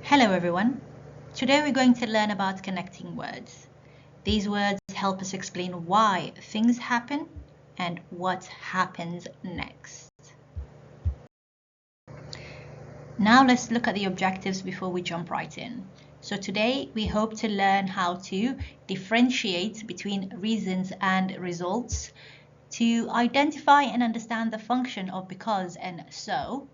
Hello everyone. Today we're going to learn about connecting words. These words help us explain why things happen and what happens next. Now let's look at the objectives before we jump right in. So today we hope to learn how to differentiate between reasons and results, to identify and understand the function of because and so,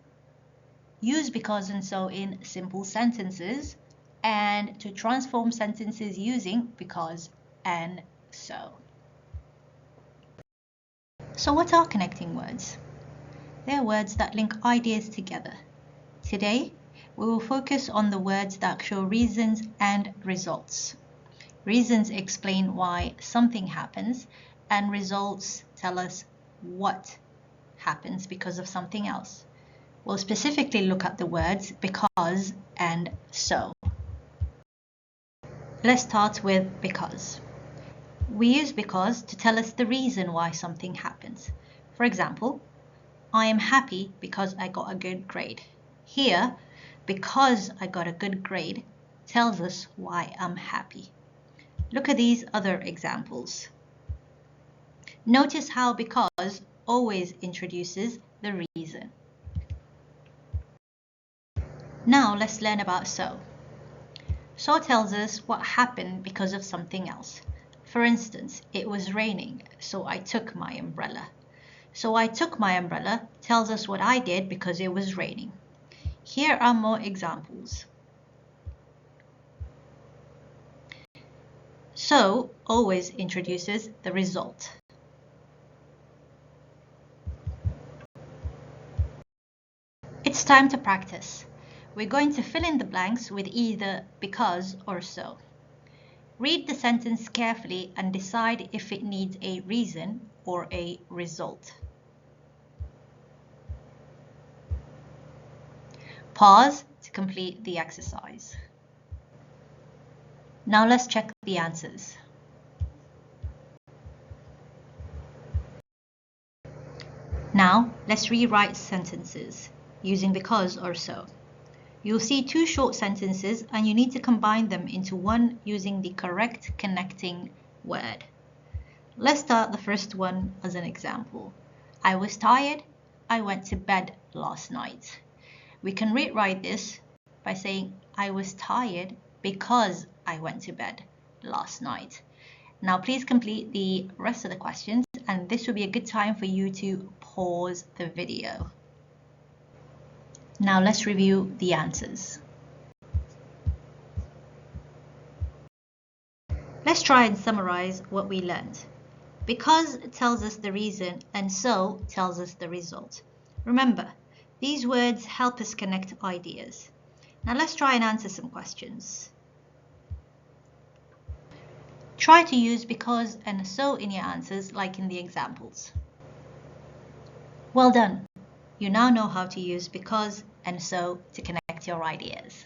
use because and so in simple sentences, and to transform sentences using because and so. So what are connecting words? They are words that link ideas together. Today, we will focus on the words that show reasons and results. Reasons explain why something happens, and results tell us what happens because of something else. We'll specifically look at the words because and so. Let's start with because. We use because to tell us the reason why something happens. For example, I am happy because I got a good grade. Here, because I got a good grade tells us why I'm happy. Look at these other examples. Notice how because always introduces the reason. Now let's learn about so. So tells us what happened because of something else. For instance, it was raining, so I took my umbrella. So I took my umbrella tells us what I did because it was raining. Here are more examples. So always introduces the result. It's time to practice. We're going to fill in the blanks with either because or so. Read the sentence carefully and decide if it needs a reason or a result. Pause to complete the exercise. Now let's check the answers. Now let's rewrite sentences using because or so. You'll see two short sentences and you need to combine them into one using the correct connecting word. Let's start the first one as an example. I was tired. I went to bed last night. We can rewrite this by saying I was tired because I went to bed last night. Now please complete the rest of the questions, and this will be a good time for you to pause the video. Now let's review the answers. Let's try and summarize what we learned. Because tells us the reason and so tells us the result. Remember, these words help us connect ideas. Now let's try and answer some questions. Try to use because and so in your answers like in the examples. Well done! You now know how to use because and so to connect your ideas.